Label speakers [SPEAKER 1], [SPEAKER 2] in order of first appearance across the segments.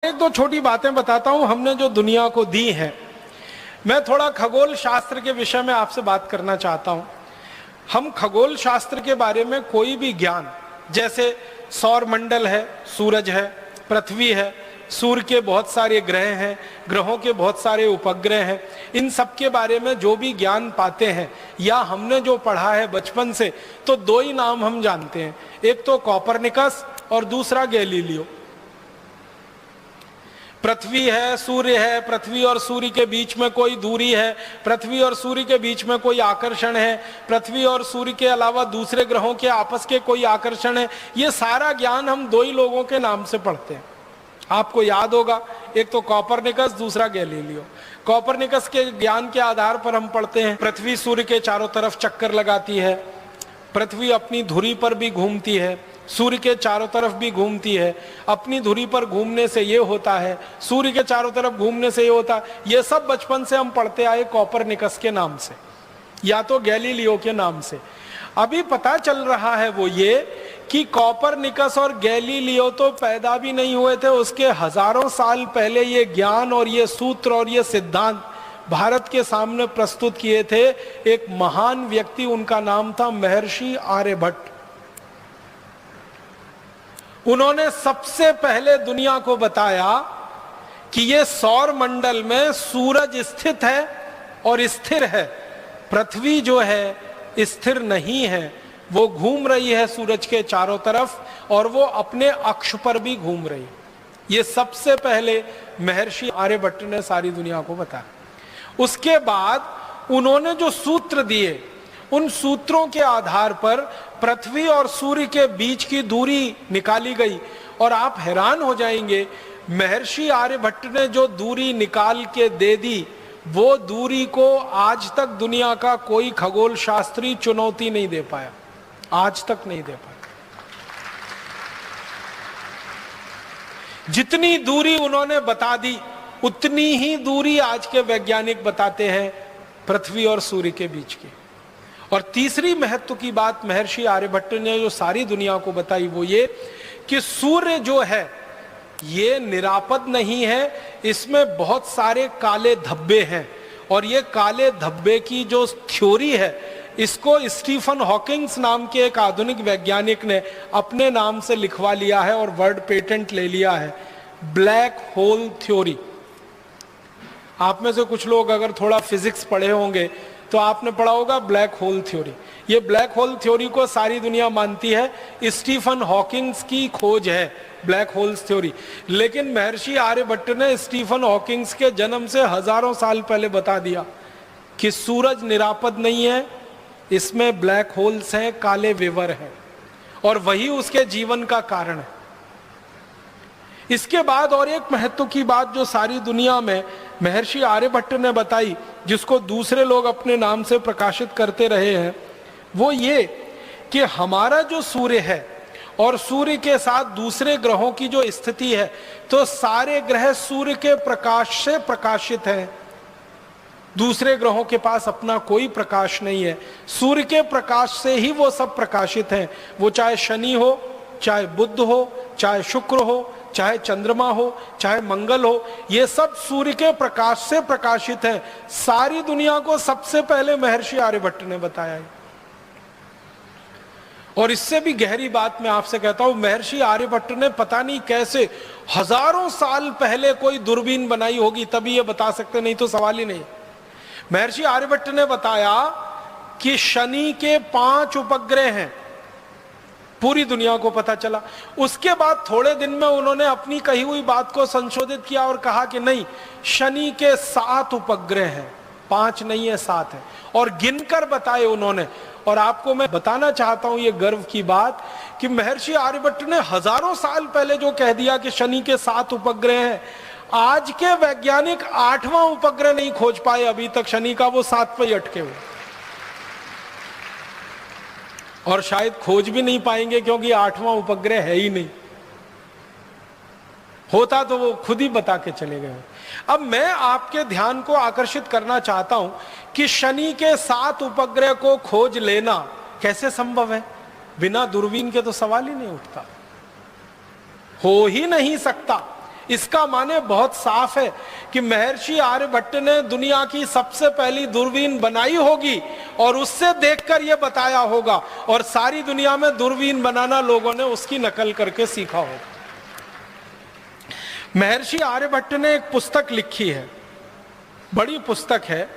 [SPEAKER 1] एक दो छोटी बातें बताता हूं हमने जो दुनिया को दी है। मैं थोड़ा खगोल शास्त्र के विषय में आपसे बात करना चाहता हूं। हम खगोल शास्त्र के बारे में कोई भी ज्ञान, जैसे सौर मंडल है, सूरज है, पृथ्वी है, सूर्य के बहुत सारे ग्रह हैं, ग्रहों के बहुत सारे उपग्रह हैं, इन सब के बारे में जो भी ज्ञान पाते हैं या हमने जो पढ़ा है बचपन से, तो दो ही नाम हम जानते हैं, एक तो कोपरनिकस और दूसरा गैलीलियो। पृथ्वी है, सूर्य है, पृथ्वी और सूर्य के बीच में कोई दूरी है, पृथ्वी और सूर्य के बीच में कोई आकर्षण है, पृथ्वी और सूर्य के अलावा दूसरे ग्रहों के आपस के कोई आकर्षण है, ये सारा ज्ञान हम दो ही लोगों के नाम से पढ़ते हैं। आपको याद होगा, एक तो कोपरनिकस, दूसरा गैलीलियो। कोपरनिकस के ज्ञान के आधार पर हम पढ़ते हैं पृथ्वी सूर्य के चारों तरफ चक्कर लगाती है, पृथ्वी अपनी धुरी पर भी घूमती है, सूर्य के चारों तरफ भी घूमती है, अपनी धुरी पर घूमने से ये होता है, सूर्य के चारों तरफ घूमने से ये होता है। ये सब बचपन से हम पढ़ते आए कोपरनिकस के नाम से या तो गैलीलियो के नाम से। अभी पता चल रहा है वो ये कि कोपरनिकस और गैलीलियो तो पैदा भी नहीं हुए थे, उसके हजारों साल पहले ये ज्ञान और ये सूत्र और ये सिद्धांत भारत के सामने प्रस्तुत किए थे एक महान व्यक्ति, उनका नाम था महर्षि आर्यभट्ट। उन्होंने सबसे पहले दुनिया को बताया कि ये सौर मंडल में सूरज स्थित है और स्थिर है, पृथ्वी जो है स्थिर नहीं है, वो घूम रही है सूरज के चारों तरफ और वो अपने अक्ष पर भी घूम रही है। ये सबसे पहले महर्षि आर्यभट्ट ने सारी दुनिया को बताया। उसके बाद उन्होंने जो सूत्र दिए, उन सूत्रों के आधार पर पृथ्वी और सूर्य के बीच की दूरी निकाली गई और आप हैरान हो जाएंगे, महर्षि आर्यभट्ट ने जो दूरी निकाल के दे दी, वो दूरी को आज तक दुनिया का कोई खगोल शास्त्री चुनौती नहीं दे पाया, आज तक नहीं दे पाया। जितनी दूरी उन्होंने बता दी, उतनी ही दूरी आज के वैज्ञानिक बताते हैं पृथ्वी और सूर्य के बीच की। और तीसरी महत्व की बात महर्षि आर्यभट्ट ने जो सारी दुनिया को बताई वो ये कि सूर्य जो है ये निरापद नहीं है, इसमें बहुत सारे काले धब्बे हैं और ये काले धब्बे की जो थ्योरी है, इसको स्टीफन हॉकिंग्स नाम के एक आधुनिक वैज्ञानिक ने अपने नाम से लिखवा लिया है और वर्ड पेटेंट ले लिया है, ब्लैक होल थ्योरी। आप में से कुछ लोग अगर थोड़ा फिजिक्स पढ़े होंगे तो आपने पढ़ा होगा ब्लैक होल थ्योरी। ये ब्लैक होल थ्योरी को सारी दुनिया मानती है, स्टीफन हॉकिंग्स की खोज है ब्लैक होल्स थ्योरी। लेकिन महर्षि आर्यभट्ट ने स्टीफन हॉकिंग्स के जन्म से हजारों साल पहले बता दिया कि सूरज निरापद नहीं है, इसमें ब्लैक होल्स हैं, काले विवर हैं, और वही उसके जीवन का कारण है। इसके बाद और एक महत्व की बात जो सारी दुनिया में महर्षि आर्यभट्ट ने बताई, जिसको दूसरे लोग अपने नाम से प्रकाशित करते रहे हैं, वो ये कि हमारा जो सूर्य है और सूर्य के साथ दूसरे ग्रहों की जो स्थिति है, तो सारे ग्रह सूर्य के प्रकाश से प्रकाशित हैं। दूसरे ग्रहों के पास अपना कोई प्रकाश नहीं है, सूर्य के प्रकाश से ही वो सब प्रकाशित हैं। वो चाहे शनि हो, चाहे बुध हो, चाहे शुक्र हो, चाहे चंद्रमा हो, चाहे मंगल हो, ये सब सूर्य के प्रकाश से प्रकाशित है। सारी दुनिया को सबसे पहले महर्षि आर्यभट्ट ने बताया है। और इससे भी गहरी बात मैं आपसे कहता हूं, महर्षि आर्यभट्ट ने पता नहीं कैसे हजारों साल पहले कोई दूरबीन बनाई होगी, तभी ये बता सकते, नहीं तो सवाल ही नहीं। महर्षि आर्यभट्ट ने बताया कि शनि के 5 उपग्रह हैं, पूरी दुनिया को पता चला। उसके बाद थोड़े दिन में उन्होंने अपनी कही हुई बात को संशोधित किया और कहा कि नहीं, शनि के 7 उपग्रह हैं, 5 नहीं है 7 है, और गिनकर बताए उन्होंने। और आपको मैं बताना चाहता हूं ये गर्व की बात कि महर्षि आर्यभट्ट ने हजारों साल पहले जो कह दिया कि शनि के 7 उपग्रह हैं, आज के वैज्ञानिक 8वां उपग्रह नहीं खोज पाए अभी तक शनि का, वो 7 पे ही अटके हुए, और शायद खोज भी नहीं पाएंगे क्योंकि 8वां उपग्रह है ही नहीं। होता तो वो खुद ही बता के चले गए। अब मैं आपके ध्यान को आकर्षित करना चाहता हूं कि शनि के 7 उपग्रह को खोज लेना कैसे संभव है। बिना दूरबीन के तो सवाल ही नहीं उठता, हो ही नहीं सकता। इसका माने बहुत साफ है कि महर्षि आर्यभट्ट ने दुनिया की सबसे पहली दूरबीन बनाई होगी और उससे देखकर यह बताया होगा, और सारी दुनिया में दूरबीन बनाना लोगों ने उसकी नकल करके सीखा होगा। महर्षि आर्यभट्ट ने एक पुस्तक लिखी है, बड़ी पुस्तक है,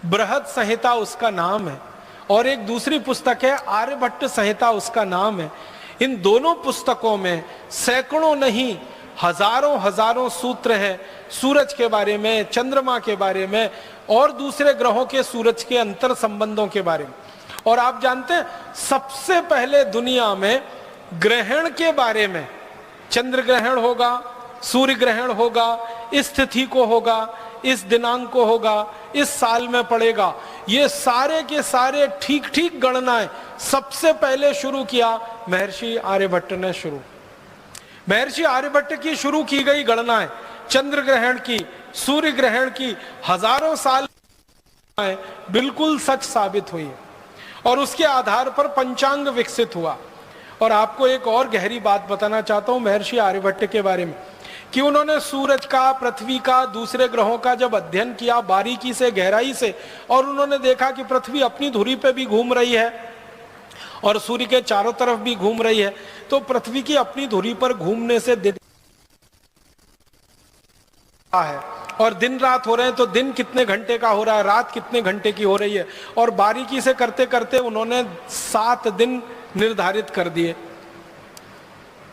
[SPEAKER 1] बृहद संहिता उसका नाम है, और एक दूसरी पुस्तक है आर्यभट्ट संहिता उसका नाम है। इन दोनों पुस्तकों में सैकड़ों नहीं हजारों हजारों सूत्र हैं सूरज के बारे में, चंद्रमा के बारे में और दूसरे ग्रहों के सूरज के अंतर संबंधों के बारे में। और आप जानते हैं सबसे पहले दुनिया में ग्रहण के बारे में, चंद्र ग्रहण होगा, सूर्य ग्रहण होगा, इस तिथि को होगा, इस दिनांक को होगा, इस साल में पड़ेगा, ये सारे के सारे ठीक ठीक गणनाएं सबसे पहले शुरू किया महर्षि आर्यभट्ट ने। महर्षि आर्यभट्ट की शुरू की गई गणनाएं चंद्र ग्रहण की, सूर्य ग्रहण की हजारों साल बिल्कुल सच साबित हुई है, और उसके आधार पर पंचांग विकसित हुआ। और आपको एक और गहरी बात बताना चाहता हूं महर्षि आर्यभट्ट के बारे में, कि उन्होंने सूरज का, पृथ्वी का, दूसरे ग्रहों का जब अध्ययन किया बारीकी से, गहराई से, और उन्होंने देखा कि पृथ्वी अपनी धुरी पे भी घूम रही है और सूर्य के चारों तरफ भी घूम रही है, तो पृथ्वी की अपनी धुरी पर घूमने से दिन है, और दिन रात हो रहे हैं, तो दिन कितने घंटे का हो रहा है, रात कितने घंटे की हो रही है, और बारीकी से करते करते उन्होंने 7 दिन निर्धारित कर दिए।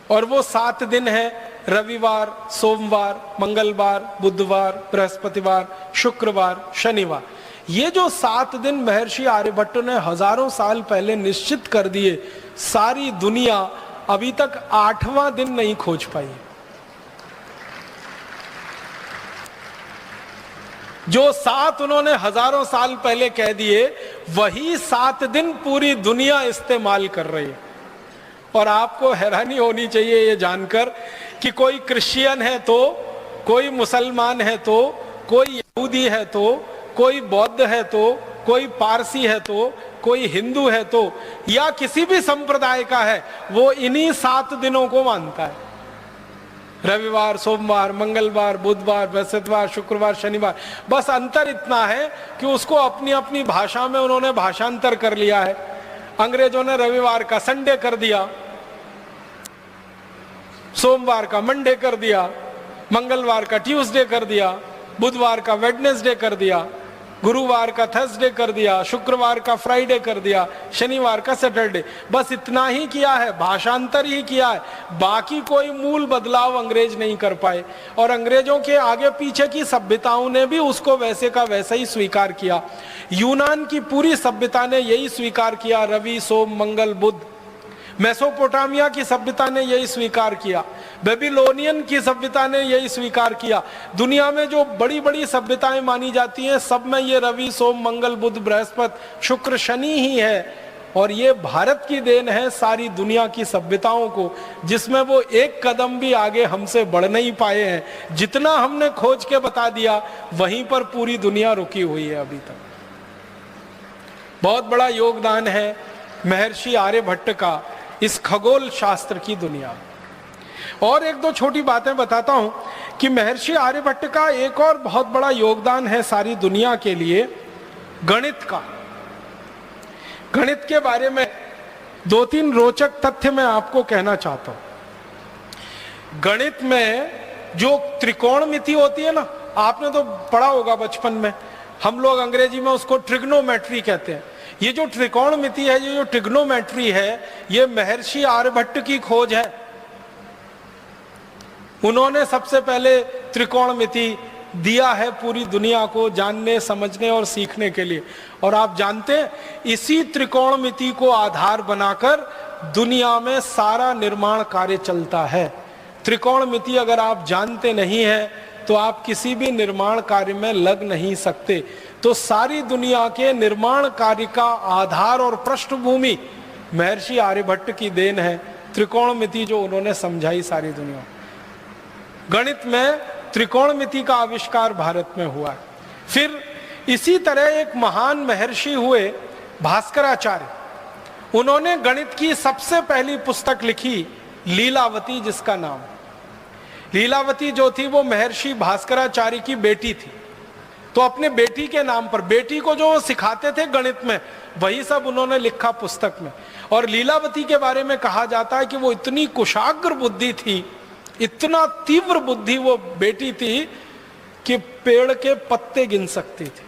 [SPEAKER 1] और वो 7 दिन है रविवार, सोमवार, मंगलवार, बुधवार, बृहस्पतिवार, शुक्रवार, शनिवार। ये जो 7 दिन महर्षि आर्यभट्ट ने हजारों साल पहले निश्चित कर दिए, सारी दुनिया अभी तक 8वां दिन नहीं खोज पाई। जो 7 उन्होंने हजारों साल पहले कह दिए, वही 7 दिन पूरी दुनिया इस्तेमाल कर रही है। और आपको हैरानी होनी चाहिए ये जानकर कि कोई क्रिश्चियन है तो, कोई मुसलमान है तो, कोई यहूदी है तो, कोई बौद्ध है तो, कोई पारसी है तो, कोई हिंदू है तो, या किसी भी संप्रदाय का है, वो इन्हीं 7 दिनों को मानता है। रविवार, सोमवार, मंगलवार, बुधवार, बृहस्पतिवार, शुक्रवार, शनिवार। बस अंतर इतना है कि उसको अपनी अपनी भाषा में उन्होंने भाषांतर कर लिया है। अंग्रेजों ने रविवार का संडे कर दिया, सोमवार का मंडे कर दिया, मंगलवार का ट्यूसडे कर दिया, बुधवार का वेडनेसडे कर दिया, गुरुवार का थर्सडे कर दिया, शुक्रवार का फ्राइडे कर दिया, शनिवार का सैटरडे। बस इतना ही किया है, भाषांतर ही किया है, बाकी कोई मूल बदलाव अंग्रेज नहीं कर पाए। और अंग्रेजों के आगे पीछे की सभ्यताओं ने भी उसको वैसे का वैसा ही स्वीकार किया। यूनान की पूरी सभ्यता ने यही स्वीकार किया, रवि, सोम, मंगल, बुध। मेसोपोटामिया की सभ्यता ने यही स्वीकार किया, बेबीलोनियन की सभ्यता ने यही स्वीकार किया। दुनिया में जो बड़ी बड़ी सभ्यताएं मानी जाती हैं, सब में ये रवि, सोम, मंगल, बुध, बृहस्पति, शुक्र, शनि ही है। और ये भारत की देन है सारी दुनिया की सभ्यताओं को, जिसमें वो एक कदम भी आगे हमसे बढ़ नहीं पाए हैं। जितना हमने खोज के बता दिया, वहीं पर पूरी दुनिया रुकी हुई है अभी तक। बहुत बड़ा योगदान है महर्षि आर्यभट्ट का इस खगोल शास्त्र की दुनिया। और एक दो छोटी बातें बताता हूं कि महर्षि आर्यभट्ट का एक और बहुत बड़ा योगदान है सारी दुनिया के लिए, गणित का। गणित के बारे में 2-3 रोचक तथ्य मैं आपको कहना चाहता हूं। गणित में जो त्रिकोणमिति होती है ना, आपने तो पढ़ा होगा बचपन में, हम लोग अंग्रेजी में उसको ट्रिग्नोमेट्री कहते हैं। ये जो त्रिकोणमिति है, ये जो ट्रिग्नोमेट्री है, ये महर्षि आर्यभट्ट की खोज है। उन्होंने सबसे पहले त्रिकोणमिति दिया है पूरी दुनिया को जानने, समझने और सीखने के लिए। और आप जानते हैं, इसी त्रिकोणमिति को आधार बनाकर दुनिया में सारा निर्माण कार्य चलता है। त्रिकोणमिति अगर आप जानते नहीं हैं तो आप किसी भी निर्माण कार्य में लग नहीं सकते। तो सारी दुनिया के निर्माण कार्य का आधार और पृष्ठभूमि महर्षि आर्यभट्ट की देन है। त्रिकोणमिति जो उन्होंने समझाई सारी दुनिया। गणित में त्रिकोणमिति का आविष्कार भारत में हुआ है। फिर इसी तरह एक महान महर्षि हुए भास्कराचार्य, उन्होंने गणित की सबसे पहली पुस्तक लिखी लीलावती, जिसका नाम। लीलावती जो थी वो महर्षि भास्कराचार्य की बेटी थी, तो अपने बेटी के नाम पर, बेटी को जो सिखाते थे गणित में, वही सब उन्होंने लिखा पुस्तक में। और लीलावती के बारे में कहा जाता है कि वो इतनी कुशाग्र बुद्धि थी, इतना तीव्र बुद्धि वो बेटी थी कि पेड़ के पत्ते गिन सकती थी।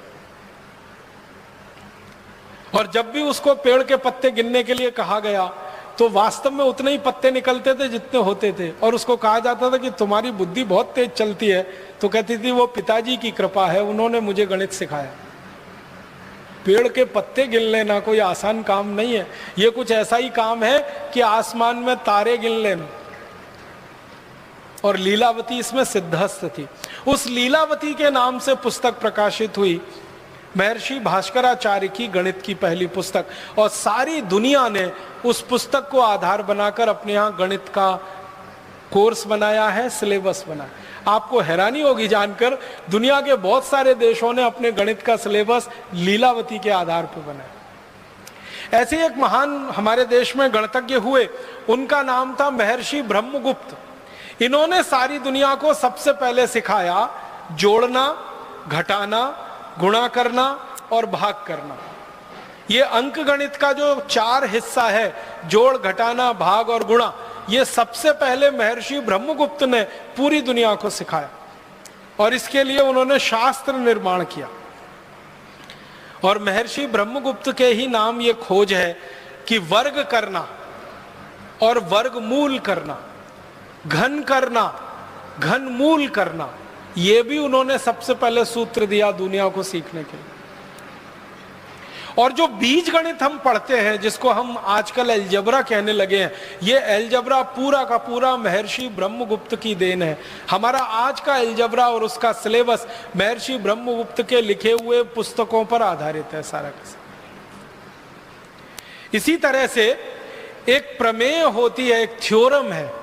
[SPEAKER 1] और जब भी उसको पेड़ के पत्ते गिनने के लिए कहा गया तो वास्तव में उतने ही पत्ते निकलते थे जितने होते थे। और उसको कहा जाता था कि तुम्हारी बुद्धि बहुत तेज चलती है, तो कहती थी वो पिताजी की कृपा है, उन्होंने मुझे गणित सिखाया। पेड़ के पत्ते गिन लेना कोई आसान काम नहीं है, ये कुछ ऐसा ही काम है कि आसमान में तारे गिन लेना। और लीलावती इसमें सिद्धहस्त थी। उस लीलावती के नाम से पुस्तक प्रकाशित हुई, महर्षि भास्कराचार्य की गणित की पहली पुस्तक। और सारी दुनिया ने उस पुस्तक को आधार बनाकर अपने यहाँ गणित का कोर्स बनाया है, सिलेबस बनाया। आपको हैरानी होगी जानकर, दुनिया के बहुत सारे देशों ने अपने गणित का सिलेबस लीलावती के आधार पर बनाया। ऐसे एक महान हमारे देश में गणितज्ञ हुए, उनका नाम था महर्षि ब्रह्मगुप्त। इन्होंने सारी दुनिया को सबसे पहले सिखाया जोड़ना, घटाना, गुणा करना और भाग करना। ये अंक गणित का जो 4 हिस्सा है, जोड़, घटाना, भाग और गुणा, ये सबसे पहले महर्षि ब्रह्मगुप्त ने पूरी दुनिया को सिखाया। और इसके लिए उन्होंने शास्त्र निर्माण किया। और महर्षि ब्रह्मगुप्त के ही नाम ये खोज है कि वर्ग करना और वर्गमूल करना, घन करना, घनमूल करना, ये भी उन्होंने सबसे पहले सूत्र दिया दुनिया को सीखने के लिए। और जो बीज गणित हम पढ़ते हैं, जिसको हम आजकल एलजबरा कहने लगे हैं, ये एलजबरा पूरा का पूरा महर्षि ब्रह्मगुप्त की देन है। हमारा आज का एलजबरा और उसका सिलेबस महर्षि ब्रह्मगुप्त के लिखे हुए पुस्तकों पर आधारित है सारा का सारा। इसी तरह से एक प्रमेय होती है, एक थ्योरम है,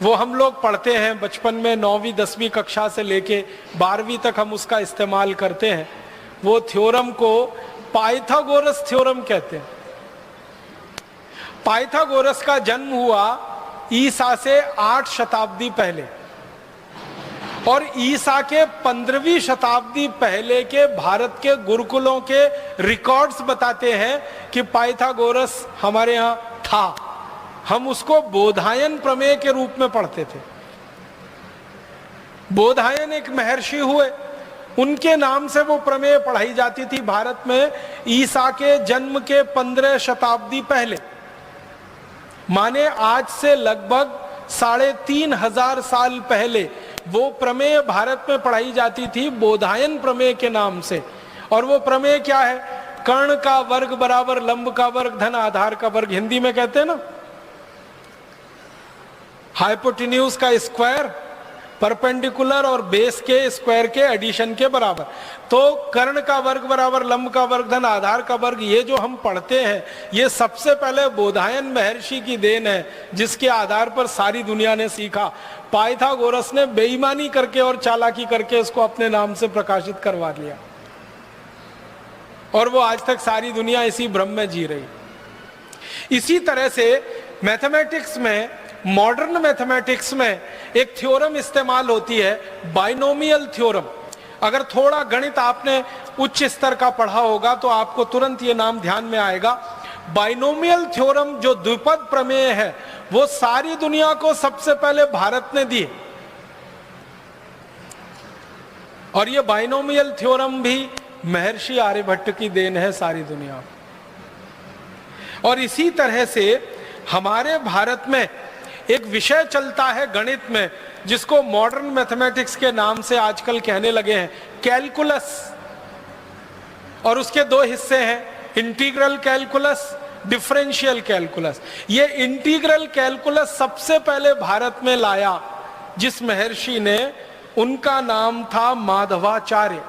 [SPEAKER 1] वो हम लोग पढ़ते हैं बचपन में, 9वीं 10वीं कक्षा से लेके 12वीं तक हम उसका इस्तेमाल करते हैं। वो थ्योरम को पाइथागोरस थ्योरम कहते हैं। पाइथागोरस का जन्म हुआ ईसा से 8 शताब्दी पहले, और ईसा के 15वीं शताब्दी पहले के भारत के गुरुकुलों के रिकॉर्ड्स बताते हैं कि पाइथागोरस हमारे यहां था। हम उसको बोधायन प्रमेय के रूप में पढ़ते थे। बोधायन एक महर्षि हुए, उनके नाम से वो प्रमेय पढ़ाई जाती थी भारत में ईसा के जन्म के 15 शताब्दी पहले, माने आज से लगभग 3500 साल पहले वो प्रमेय भारत में पढ़ाई जाती थी बोधायन प्रमेय के नाम से। और वो प्रमेय क्या है? कर्ण का वर्ग बराबर लंब का वर्ग धन आधार का वर्ग, हिंदी में कहते हैं ना, हाइपोटेन्यूज का स्क्वायर परपेंडिकुलर और बेस के स्क्वायर के एडिशन के बराबर। तो कर्ण का वर्ग बराबर लंब का वर्ग धन आधार का वर्ग, ये जो हम पढ़ते हैं, ये सबसे पहले बोधायन महर्षि की देन है, जिसके आधार पर सारी दुनिया ने सीखा। पाइथागोरस ने बेईमानी करके और चालाकी करके इसको अपने नाम से प्रकाशित करवा लिया, और वो आज तक सारी दुनिया इसी भ्रम में जी रही। इसी तरह से मैथमेटिक्स में, मॉडर्न मैथमेटिक्स में एक थ्योरम इस्तेमाल होती है, बाइनोमियल थ्योरम। अगर थोड़ा गणित आपने उच्च स्तर का पढ़ा होगा तो आपको तुरंत ये नाम ध्यान में आएगा। बाइनोमियल थ्योरम जो द्विपद प्रमेय है, वो सारी दुनिया को सबसे पहले भारत ने दी। और ये बाइनोमियल थ्योरम भी महर्षि आर्यभट्ट की देन है सारी दुनिया। और इसी तरह से हमारे भारत में एक विषय चलता है गणित में, जिसको मॉडर्न मैथमेटिक्स के नाम से आजकल कहने लगे हैं, कैलकुलस। और उसके 2 हिस्से हैं, इंटीग्रल कैलकुलस, डिफरेंशियल कैलकुलस। ये इंटीग्रल कैलकुलस सबसे पहले भारत में लाया जिस महर्षि ने, उनका नाम था माधवाचार्य।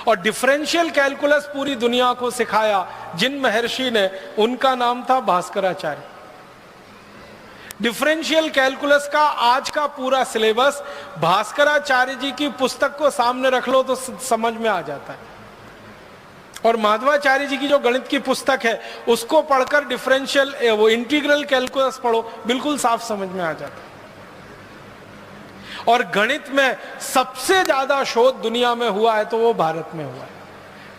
[SPEAKER 1] और डिफरेंशियल कैलकुलस पूरी दुनिया को सिखाया जिन महर्षि ने, उनका नाम था भास्कराचार्य। डिफरेंशियल कैलकुलस का आज का पूरा सिलेबस भास्कराचार्य जी की पुस्तक को सामने रख लो तो समझ में आ जाता है। और माधवाचार्य जी की जो गणित की पुस्तक है, उसको पढ़कर डिफरेंशियल वो इंटीग्रल कैलकुलस पढ़ो, बिल्कुल साफ समझ में आ जाता है। और गणित में सबसे ज्यादा शोध दुनिया में हुआ है तो वो भारत में हुआ है।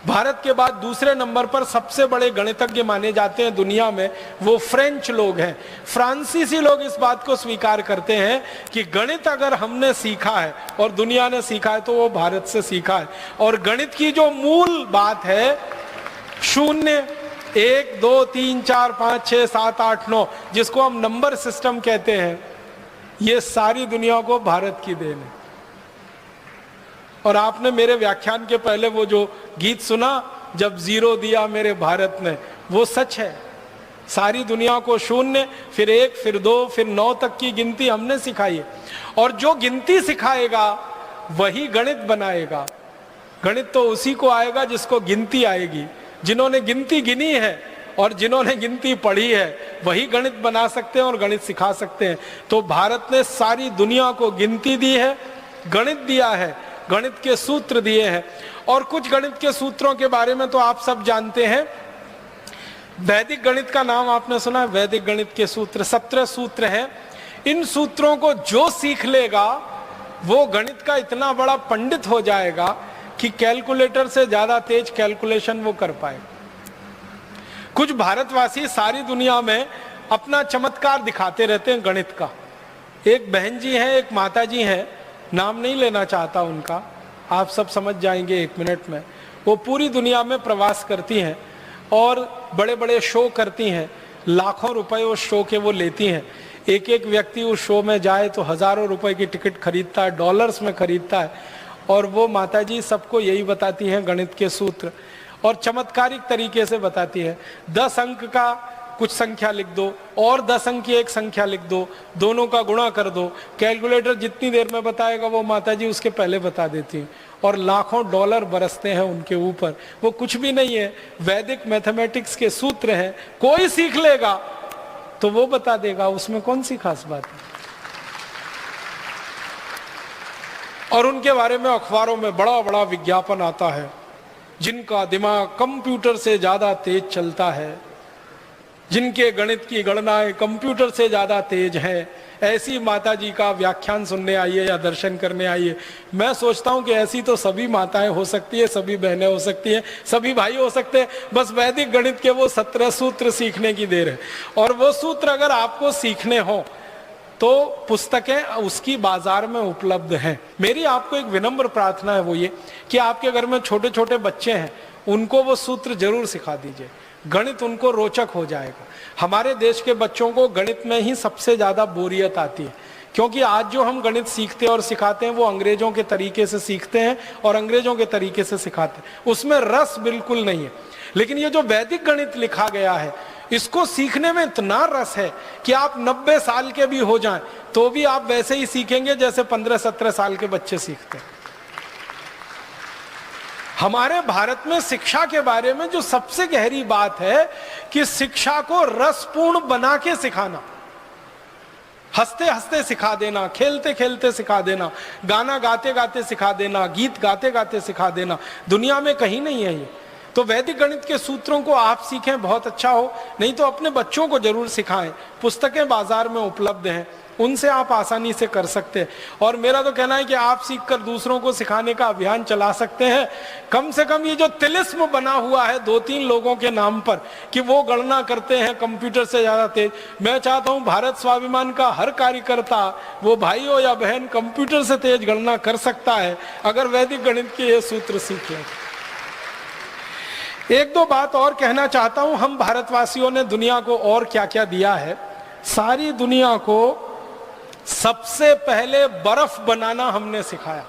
[SPEAKER 1] भारत के बाद दूसरे नंबर पर सबसे बड़े गणितज्ञ माने जाते हैं दुनिया में, वो फ्रेंच लोग हैं। फ्रांसीसी लोग इस बात को स्वीकार करते हैं कि गणित अगर हमने सीखा है और दुनिया ने सीखा है तो वो भारत से सीखा है। और गणित की जो मूल बात है, शून्य, 1 2 3 4 5 6 7 8 9, जिसको हम नंबर सिस्टम कहते हैं, ये सारी दुनिया को भारत की देन है। और आपने मेरे व्याख्यान के पहले वो जो गीत सुना, जब जीरो दिया मेरे भारत ने, वो सच है। सारी दुनिया को शून्य, फिर 1, फिर 2, फिर 9 तक की गिनती हमने सिखाई है। और जो गिनती सिखाएगा वही गणित बनाएगा। गणित तो उसी को आएगा जिसको गिनती आएगी। जिन्होंने गिनती गिनी है और जिन्होंने गिनती पढ़ी है वही गणित बना सकते हैं और गणित सिखा सकते हैं। तो भारत ने सारी दुनिया को गिनती दी है, गणित दिया है, गणित के सूत्र दिए हैं। और कुछ गणित के सूत्रों के बारे में तो आप सब जानते हैं। वैदिक गणित का नाम आपने सुना है? वैदिक गणित के सूत्र 17 सूत्र हैं। इन सूत्रों को जो सीख लेगा वो गणित का इतना बड़ा पंडित हो जाएगा कि कैलकुलेटर से ज्यादा तेज कैलकुलेशन वो कर पाए। कुछ भारतवासी सारी दुनिया में अपना चमत्कार दिखाते रहते हैं गणित का। एक बहन जी हैं, एक माता जी हैं, नाम नहीं लेना चाहता उनका, आप सब समझ जाएंगे 1 मिनट में। वो पूरी दुनिया में प्रवास करती हैं और बड़े बड़े शो करती हैं। लाखों रुपए उस शो के वो लेती हैं। एक एक व्यक्ति उस शो में जाए तो हजारों रुपए की टिकट खरीदता है, डॉलर्स में खरीदता है। और वो माताजी सबको यही बताती हैं गणित के सूत्र, और चमत्कारिक तरीके से बताती है। 10 अंक का कुछ संख्या लिख दो और 10 अंक की एक संख्या लिख दो, दोनों का गुणा कर दो। कैलकुलेटर जितनी देर में बताएगा वो माताजी उसके पहले बता देती हैं। और लाखों डॉलर बरसते हैं उनके ऊपर। वो कुछ भी नहीं है, वैदिक मैथमेटिक्स के सूत्र हैं। कोई सीख लेगा तो वो बता देगा, उसमें कौन सी खास बात है। और उनके बारे में अखबारों में बड़ा बड़ा विज्ञापन आता है, जिनका दिमाग कंप्यूटर से ज्यादा तेज चलता है, जिनके गणित की गणनाएं कंप्यूटर से ज्यादा तेज हैं, ऐसी माताजी का व्याख्यान सुनने आइए या दर्शन करने आइए। मैं सोचता हूं कि ऐसी तो सभी माताएं हो सकती है, सभी बहनें हो सकती हैं, सभी भाई हो सकते हैं। बस वैदिक गणित के वो 17 सूत्र सीखने की देर है। और वो सूत्र अगर आपको सीखने हो तो पुस्तकें उसकी बाजार में उपलब्ध हैं। मेरी आपको एक विनम्र प्रार्थना है, वो ये कि आपके घर में छोटे छोटे बच्चे हैं, उनको वो सूत्र जरूर सिखा दीजिए। गणित उनको रोचक हो जाएगा। हमारे देश के बच्चों को गणित में ही सबसे ज्यादा बोरियत आती है, क्योंकि आज जो हम गणित सीखते हैं और सिखाते हैं वो अंग्रेजों के तरीके से सीखते हैं और अंग्रेजों के तरीके से सिखाते हैं। उसमें रस बिल्कुल नहीं है। लेकिन ये जो वैदिक गणित लिखा गया है, इसको सीखने में इतना रस है कि आप 90 साल के भी हो जाएं तो भी आप वैसे ही सीखेंगे जैसे 15-17 साल के बच्चे सीखते हैं। हमारे भारत में शिक्षा के बारे में जो सबसे गहरी बात है कि शिक्षा को रसपूर्ण बना के सिखाना, हंसते हंसते सिखा देना, खेलते खेलते सिखा देना, गाना गाते गाते सिखा देना, गीत गाते गाते सिखा देना, दुनिया में कहीं नहीं है ये। तो वैदिक गणित के सूत्रों को आप सीखें, बहुत अच्छा हो। नहीं तो अपने बच्चों को जरूर सिखाएं। पुस्तकें बाजार में उपलब्ध हैं, उनसे आप आसानी से कर सकते हैं। और मेरा तो कहना है कि आप सीखकर दूसरों को सिखाने का अभियान चला सकते हैं। कम से कम ये जो तिलिस्म बना हुआ है 2-3 लोगों के नाम पर कि वो गणना करते हैं कंप्यूटर से ज्यादा तेज, मैं चाहता हूं भारत स्वाभिमान का हर कार्यकर्ता, वो भाई हो या बहन, कंप्यूटर से तेज गणना कर सकता है अगर वैदिक गणित के ये सूत्र सीख लें। 1-2 बात और कहना चाहता हूं। हम भारतवासियों ने दुनिया को और क्या क्या दिया है। सारी दुनिया को सबसे पहले बर्फ बनाना हमने सिखाया।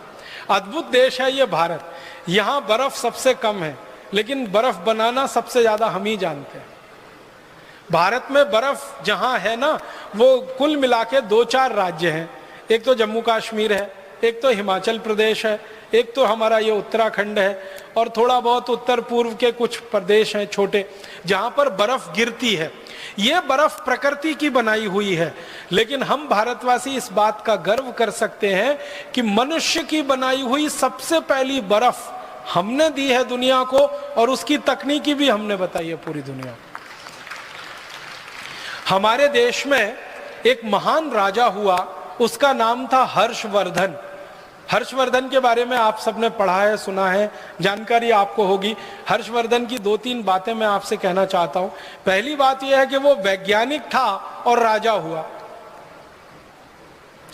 [SPEAKER 1] अद्भुत देश है ये भारत। यहां बर्फ सबसे कम है, लेकिन बर्फ बनाना सबसे ज्यादा हम ही जानते हैं। भारत में बर्फ जहां है ना, वो कुल मिला के 2-4 राज्य हैं। एक तो जम्मू कश्मीर है, एक तो हिमाचल प्रदेश है, एक तो हमारा ये उत्तराखंड है, और थोड़ा बहुत उत्तर पूर्व के कुछ प्रदेश हैं छोटे, जहां पर बर्फ गिरती है। ये बर्फ प्रकृति की बनाई हुई है। लेकिन हम भारतवासी इस बात का गर्व कर सकते हैं कि मनुष्य की बनाई हुई सबसे पहली बर्फ हमने दी है दुनिया को, और उसकी तकनीकी भी हमने बताई है पूरी दुनिया को। हमारे देश में एक महान राजा हुआ उसका नाम था हर्षवर्धन। हर्षवर्धन के बारे में आप सबने पढ़ा है, सुना है, जानकारी आपको होगी। हर्षवर्धन की 2-3 बातें मैं आपसे कहना चाहता हूं। पहली बात यह है कि वो वैज्ञानिक था और राजा हुआ।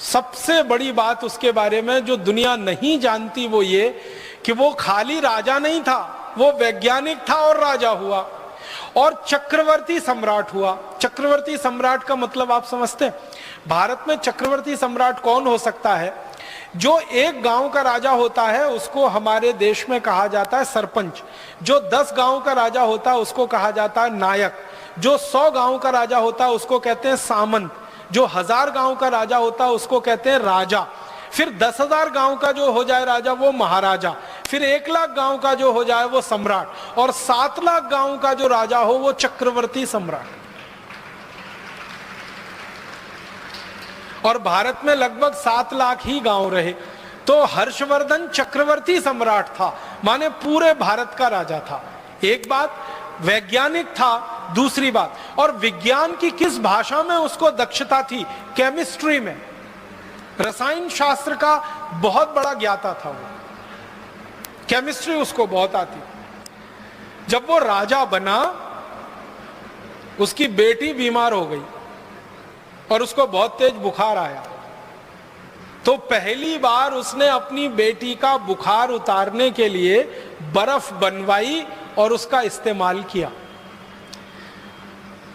[SPEAKER 1] सबसे बड़ी बात उसके बारे में जो दुनिया नहीं जानती वो ये कि वो खाली राजा नहीं था, वो वैज्ञानिक था और राजा हुआ और चक्रवर्ती सम्राट हुआ। चक्रवर्ती सम्राट का मतलब आप समझते हैं? भारत में चक्रवर्ती सम्राट कौन हो सकता है? जो एक गांव का राजा होता है उसको हमारे देश में कहा जाता है सरपंच। जो 10 गांव का राजा होता है उसको कहा जाता है नायक। जो 100 गांव का राजा होता है उसको कहते हैं सामंत। जो 1000 गांव का राजा होता है उसको कहते हैं राजा। फिर 10,000 गांव का जो हो जाए राजा वो महाराजा। फिर 1 लाख गांव का जो हो जाए वो सम्राट। और 7 लाख गांव का जो राजा हो वो चक्रवर्ती सम्राट। और भारत में लगभग 7 लाख ही गांव रहे। तो हर्षवर्धन चक्रवर्ती सम्राट था, माने पूरे भारत का राजा था। एक बात, वैज्ञानिक था। दूसरी बात, और विज्ञान की किस भाषा में उसको दक्षता थी? केमिस्ट्री में, रसायन शास्त्र का बहुत बड़ा ज्ञाता था वो। केमिस्ट्री उसको बहुत आती। जब वो राजा बना, उसकी बेटी बीमार हो गई और उसको बहुत तेज बुखार आया। तो पहली बार उसने अपनी बेटी का बुखार उतारने के लिए बर्फ बनवाई और उसका इस्तेमाल किया।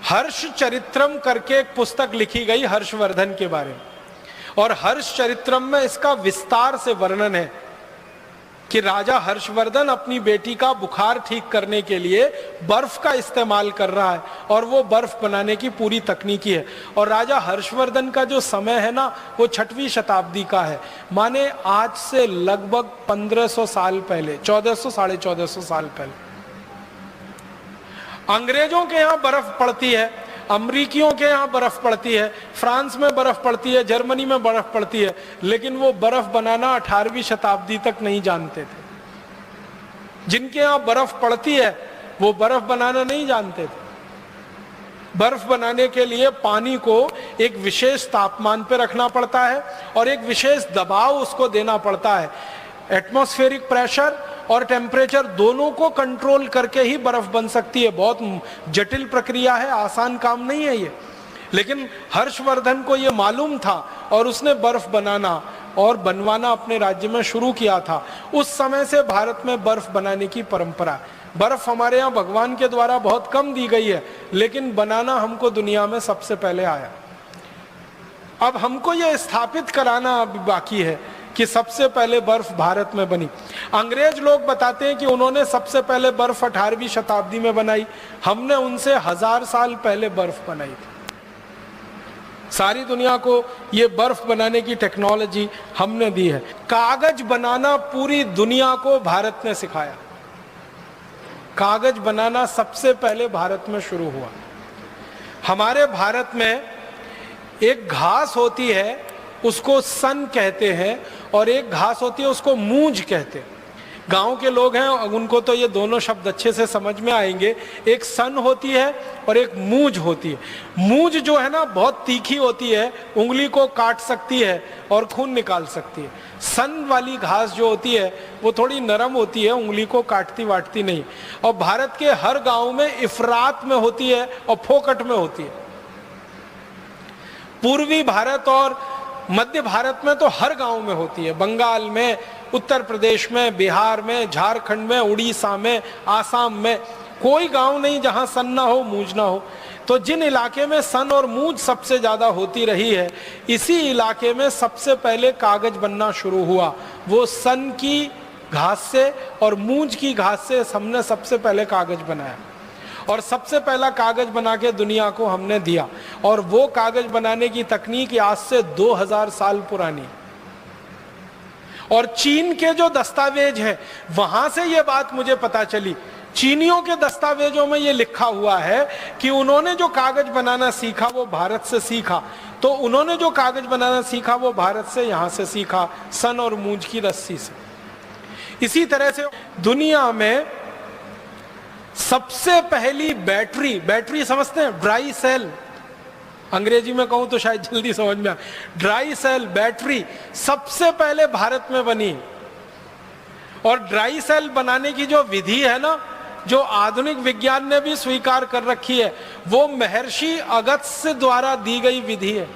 [SPEAKER 1] हर्ष चरित्रम करके एक पुस्तक लिखी गई हर्षवर्धन के बारे में, और हर्ष चरित्रम में इसका विस्तार से वर्णन है कि राजा हर्षवर्धन अपनी बेटी का बुखार ठीक करने के लिए बर्फ का इस्तेमाल कर रहा है और वो बर्फ बनाने की पूरी तकनीकी है। और राजा हर्षवर्धन का जो समय है ना, वो 6वीं शताब्दी का है, माने आज से लगभग 1500 साल पहले, 1400 साढ़े 1400 साल पहले। अंग्रेजों के यहां बर्फ पड़ती है, अमरीकियों के यहां बर्फ पड़ती है, फ्रांस में बर्फ पड़ती है, जर्मनी में बर्फ पड़ती है, लेकिन वो बर्फ बनाना 18वीं शताब्दी तक नहीं जानते थे। जिनके यहां बर्फ पड़ती है वो बर्फ बनाना नहीं जानते थे। बर्फ बनाने के लिए पानी को एक विशेष तापमान पर रखना पड़ता है और एक विशेष दबाव उसको देना पड़ता है। एटमॉस्फेरिक प्रेशर और टेम्परेचर दोनों को कंट्रोल करके ही बर्फ बन सकती है। बहुत जटिल प्रक्रिया है, आसान काम नहीं है ये। लेकिन हर्षवर्धन को ये मालूम था और उसने बर्फ बनाना और बनवाना अपने राज्य में शुरू किया था। उस समय से भारत में बर्फ बनाने की परंपरा है। बर्फ हमारे यहाँ भगवान के द्वारा बहुत कम दी गई है, लेकिन बनाना हमको दुनिया में सबसे पहले आया। अब हमको ये स्थापित कराना अभी बाकी है कि सबसे पहले बर्फ भारत में बनी। अंग्रेज लोग बताते हैं कि उन्होंने सबसे पहले बर्फ 18वीं शताब्दी में बनाई। हमने उनसे 1000 साल पहले बर्फ बनाई थी। सारी दुनिया को ये बर्फ बनाने की टेक्नोलॉजी हमने दी है। कागज बनाना पूरी दुनिया को भारत ने सिखाया। कागज बनाना सबसे पहले भारत में शुरू हुआ। हमारे भारत में एक घास होती है, उसको सन कहते हैं, और एक घास होती है उसको मूंज कहते हैं। गांव के लोग हैं उनको तो ये दोनों शब्द अच्छे से समझ में आएंगे। एक सन होती है और एक मूंज होती है। मूंज जो है ना बहुत तीखी होती है, उंगली को काट सकती है और खून निकाल सकती है। सन वाली घास जो होती है वो थोड़ी नरम होती है, उंगली को काटती वाटती नहीं। और भारत के हर गांव में इफरात में होती है और फोकट में होती है। पूर्वी भारत और मध्य भारत में तो हर गांव में होती है। बंगाल में, उत्तर प्रदेश में, बिहार में, झारखंड में, उड़ीसा में, आसाम में कोई गांव नहीं जहां सन ना हो, मूंज ना हो। तो जिन इलाके में सन और मूंज सबसे ज्यादा होती रही है, इसी इलाके में सबसे पहले कागज बनना शुरू हुआ। वो सन की घास से और मूंज की घास से हमने सबसे पहले कागज बनाया और सबसे पहला कागज बना के दुनिया को हमने दिया। और वो कागज बनाने की तकनीक आज से 2000 साल पुरानी। और चीन के जो दस्तावेज हैं वहां से ये बात मुझे पता चली। चीनियों के दस्तावेजों में ये लिखा हुआ है कि उन्होंने जो कागज बनाना सीखा वो भारत से सीखा। तो उन्होंने जो कागज बनाना सीखा वो भारत से, यहां से सीखा, सन और मूंज की रस्सी से। इसी तरह से दुनिया में सबसे पहली बैटरी समझते हैं, ड्राई सेल, अंग्रेजी में कहूं तो शायद जल्दी समझ में आए। ड्राई सेल बैटरी सबसे पहले भारत में बनी, और ड्राई सेल बनाने की जो विधि है ना, जो आधुनिक विज्ञान ने भी स्वीकार कर रखी है, वो महर्षि अगस्त्य द्वारा दी गई विधि है।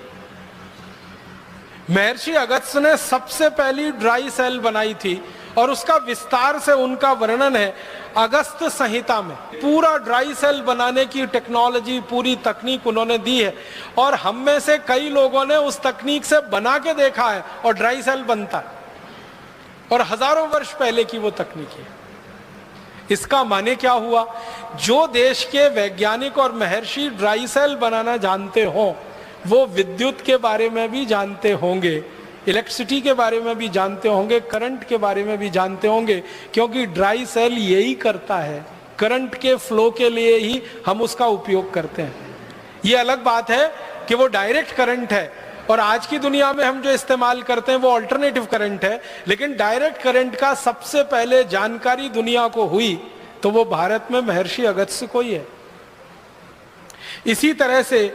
[SPEAKER 1] महर्षि अगस्त्य ने सबसे पहली ड्राई सेल बनाई थी, और उसका विस्तार से उनका वर्णन है अगस्त्य संहिता में। पूरा ड्राई सेल बनाने की टेक्नोलॉजी, पूरी तकनीक उन्होंने दी है, और हम में से कई लोगों ने उस तकनीक से बना के देखा है और ड्राई सेल बनता है, और हजारों वर्ष पहले की वो तकनीक है। इसका माने क्या हुआ? जो देश के वैज्ञानिक और महर्षि ड्राई सेल बनाना जानते हो, वो विद्युत के बारे में भी जानते होंगे, इलेक्ट्रिसिटी के बारे में भी जानते होंगे, करंट के बारे में भी जानते होंगे, क्योंकि ड्राई सेल यही करता है। करंट के फ्लो के लिए ही हम उसका उपयोग करते हैं। ये अलग बात है कि वो डायरेक्ट करंट है, और आज की दुनिया में हम जो इस्तेमाल करते हैं वो अल्टरनेटिव करंट है, लेकिन डायरेक्ट करंट का सबसे पहले जानकारी दुनिया को हुई तो वो भारत में महर्षि अगस्त्य को ही है। इसी तरह से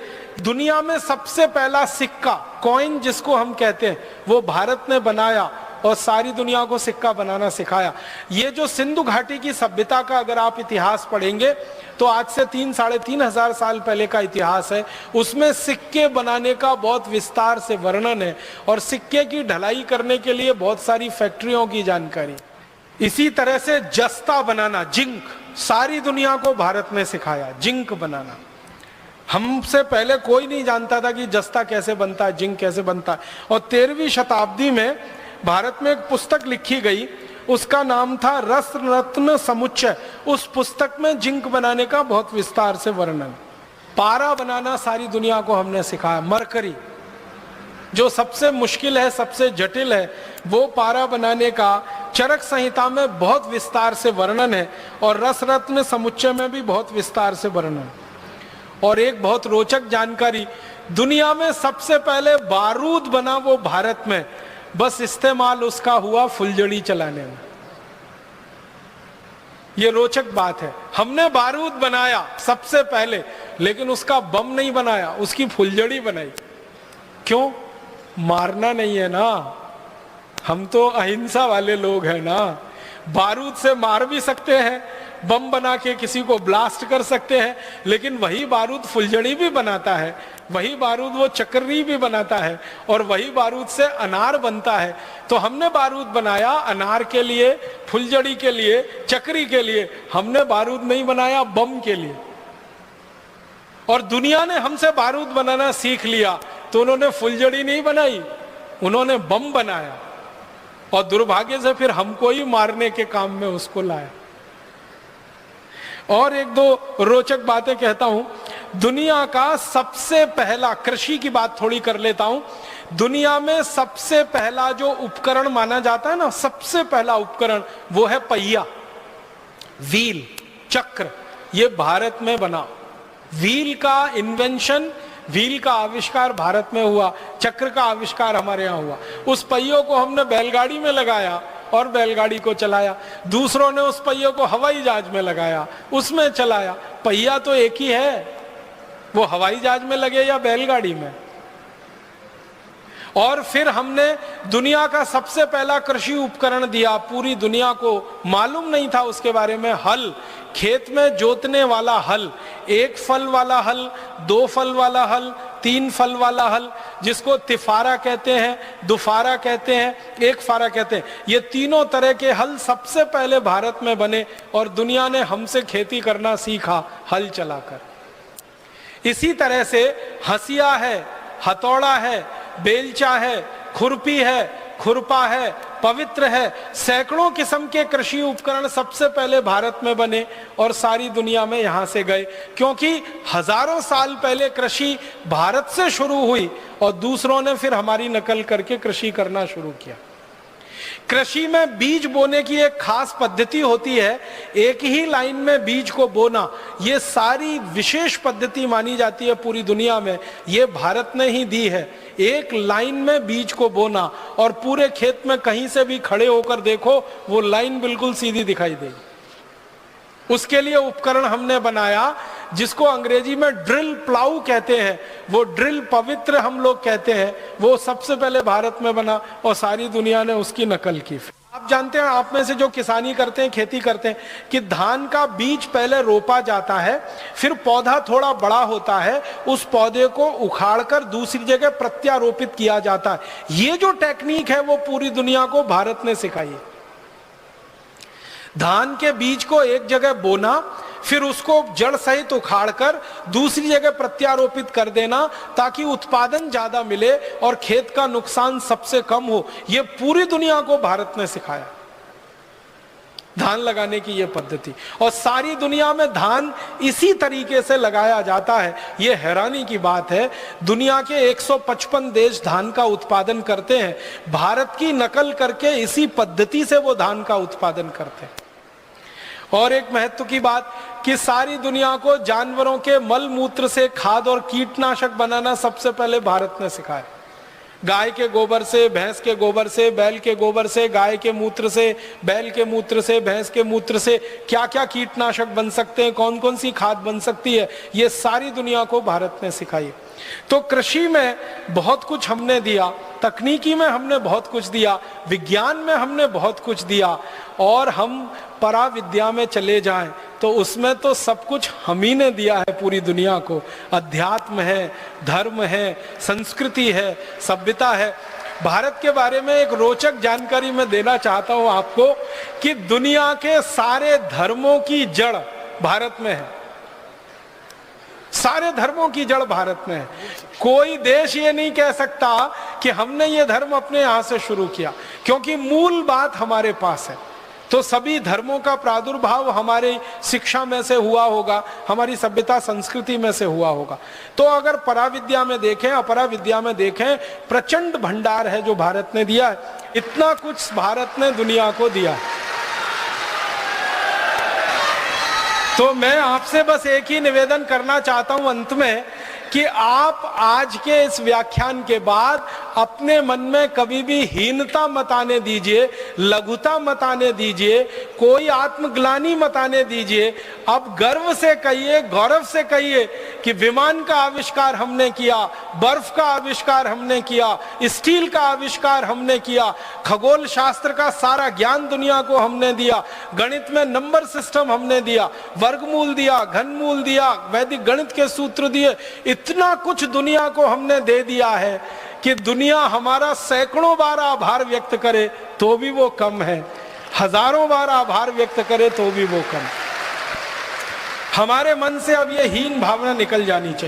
[SPEAKER 1] दुनिया में सबसे पहला सिक्का, कॉइन जिसको हम कहते हैं, वो भारत ने बनाया और सारी दुनिया को सिक्का बनाना सिखाया। ये जो सिंधु घाटी की सभ्यता का अगर आप इतिहास पढ़ेंगे तो आज से 3-3,500 साल पहले का इतिहास है। उसमें सिक्के बनाने का बहुत विस्तार से वर्णन है, और सिक्के की ढलाई करने के लिए बहुत सारी फैक्ट्रियों की जानकारी। इसी तरह से जस्ता बनाना, जिंक, सारी दुनिया को भारत ने सिखाया जिंक बनाना। हमसे पहले कोई नहीं जानता था कि जस्ता कैसे बनता है, जिंक कैसे बनता है। और 13वीं शताब्दी में भारत में एक पुस्तक लिखी गई, उसका नाम था रस रत्न समुच्चय। उस पुस्तक में जिंक बनाने का बहुत विस्तार से वर्णन। पारा बनाना सारी दुनिया को हमने सिखाया। मरकरी जो सबसे मुश्किल है, सबसे जटिल है, वो पारा बनाने का चरक संहिता में बहुत विस्तार से वर्णन है, और रस रत्न समुच्चय में भी बहुत विस्तार से वर्णन। और एक बहुत रोचक जानकारी, दुनिया में सबसे पहले बारूद बना वो भारत में, बस इस्तेमाल उसका हुआ फुलझड़ी चलाने में। ये रोचक बात है। हमने बारूद बनाया सबसे पहले, लेकिन उसका बम नहीं बनाया, उसकी फुलझड़ी बनाई। क्यों? मारना नहीं है ना, हम तो अहिंसा वाले लोग हैं ना। बारूद से मार भी सकते हैं, बम बना के किसी को ब्लास्ट कर सकते हैं, लेकिन वही बारूद फुलझड़ी भी बनाता है, वही बारूद वो चक्री भी बनाता है, और वही बारूद से अनार बनता है। तो हमने बारूद बनाया अनार के लिए, फुलझड़ी के लिए, चक्री के लिए। हमने बारूद नहीं बनाया बम के लिए। और दुनिया ने हमसे बारूद बनाना सीख लिया, तो उन्होंने फुलझड़ी नहीं बनाई, उन्होंने बम बनाया, और दुर्भाग्य से फिर हमको ही मारने के काम में उसको लाया। और एक दो रोचक बातें कहता हूं। दुनिया का सबसे पहला, कृषि की बात थोड़ी कर लेता हूं। दुनिया में सबसे पहला जो उपकरण माना जाता है ना, सबसे पहला उपकरण, वो है पहिया, व्हील, चक्र। ये भारत में बना। व्हील का इन्वेंशन, व्हील का आविष्कार भारत में हुआ, चक्र का आविष्कार हमारे यहाँ हुआ। उस पहियों को हमने बैलगाड़ी में लगाया और बैलगाड़ी को चलाया। दूसरों ने उस पहियों को हवाई जहाज में लगाया, उसमें चलाया। पहिया तो एक ही है, वो हवाई जहाज में लगे या बैलगाड़ी में। और फिर हमने दुनिया का सबसे पहला कृषि उपकरण दिया, पूरी दुनिया को मालूम नहीं था उसके बारे में, हल। खेत में जोतने वाला हल, एक फल वाला हल, दो फल वाला हल, तीन फल वाला हल, जिसको तिफारा कहते हैं, दुफारा कहते हैं, एक फारा कहते हैं। ये तीनों तरह के हल सबसे पहले भारत में बने, और दुनिया ने हमसे खेती करना सीखा हल चलाकर। इसी तरह से हसिया है, हथौड़ा है, बेलचा है, खुरपी है, खुरपा है, पवित्र है, सैकड़ों किस्म के कृषि उपकरण सबसे पहले भारत में बने और सारी दुनिया में यहां से गए, क्योंकि हजारों साल पहले कृषि भारत से शुरू हुई और दूसरों ने फिर हमारी नकल करके कृषि करना शुरू किया। कृषि में बीज बोने की एक खास पद्धति होती है, एक ही लाइन में बीज को बोना। ये सारी विशेष पद्धति मानी जाती है पूरी दुनिया में, ये भारत ने ही दी है। एक लाइन में बीज को बोना, और पूरे खेत में कहीं से भी खड़े होकर देखो, वो लाइन बिल्कुल सीधी दिखाई देगी। उसके लिए उपकरण हमने बनाया जिसको अंग्रेजी में ड्रिल प्लाऊ कहते हैं, वो ड्रिल पवित्र हम लोग कहते हैं, वो सबसे पहले भारत में बना और सारी दुनिया ने उसकी नकल की। आप जानते हैं, आप में से जो किसानी करते हैं, खेती करते हैं, कि धान का बीज पहले रोपा जाता है, फिर पौधा थोड़ा बड़ा होता है, उस पौधे को उखाड़कर दूसरी जगह प्रत्यारोपित किया जाता है। ये जो टेक्निक है वो पूरी दुनिया को भारत ने सिखाई है। धान के बीज को एक जगह बोना, फिर उसको जड़ सहित उखाड़कर दूसरी जगह प्रत्यारोपित कर देना ताकि उत्पादन ज्यादा मिले और खेत का नुकसान सबसे कम हो। यह पूरी दुनिया को भारत ने सिखाया, धान लगाने की यह पद्धति। और सारी दुनिया में धान इसी तरीके से लगाया जाता है। यह हैरानी की बात है, दुनिया के 155 देश धान का उत्पादन करते हैं, भारत की नकल करके इसी पद्धति से वो धान का उत्पादन करते हैं। और एक महत्व की बात कि सारी दुनिया को जानवरों के मल मूत्र से खाद और कीटनाशक बनाना सबसे पहले भारत ने सिखाया। गाय के गोबर से, भैंस के गोबर से, बैल के गोबर से, गाय के मूत्र से, बैल के मूत्र से, भैंस के मूत्र से क्या क्या कीटनाशक बन सकते हैं, कौन कौन सी खाद बन सकती है, ये सारी दुनिया को भारत ने सिखाई। तो कृषि में बहुत कुछ हमने दिया, तकनीकी में हमने बहुत कुछ दिया, विज्ञान में हमने बहुत कुछ दिया, और हम पराविद्या में चले जाएं तो उसमें तो सब कुछ हम ही ने दिया है पूरी दुनिया को। अध्यात्म है, धर्म है, संस्कृति है, सभ्यता है। भारत के बारे में एक रोचक जानकारी मैं देना चाहता हूं आपको कि दुनिया के सारे धर्मों की जड़ भारत में है। सारे धर्मों की जड़ भारत में है। कोई देश ये नहीं कह सकता कि हमने ये धर्म अपने यहां से शुरू किया, क्योंकि मूल बात हमारे पास है। तो सभी धर्मों का प्रादुर्भाव हमारी शिक्षा में से हुआ होगा, हमारी सभ्यता संस्कृति में से हुआ होगा। तो अगर पराविद्या में देखें, अपराविद्या में देखें, प्रचंड भंडार है जो भारत ने दिया है। इतना कुछ भारत ने दुनिया को दिया है। तो मैं आपसे बस एक ही निवेदन करना चाहता हूं अंत में कि आप आज के इस व्याख्यान के बाद अपने मन में कभी भी हीनता मत आने दीजिए, लघुता मत आने दीजिए, कोई आत्मग्लानि मत आने दीजिए। अब गर्व से कहिए, गौरव से कहिए कि विमान का आविष्कार हमने किया, बर्फ का आविष्कार हमने किया, स्टील का आविष्कार हमने किया, खगोल शास्त्र का सारा ज्ञान दुनिया को हमने दिया, गणित में नंबर सिस्टम हमने दिया, वर्गमूल दिया, घनमूल दिया, वैदिक गणित के सूत्र दिए। इतना कुछ दुनिया को हमने दे दिया है कि दुनिया हमारा सैकड़ों बार आभार व्यक्त करे तो भी वो कम है, हजारों बार आभार व्यक्त करे तो भी वो कम। हमारे मन से अब ये हीन भावना निकल जानी चाहिए।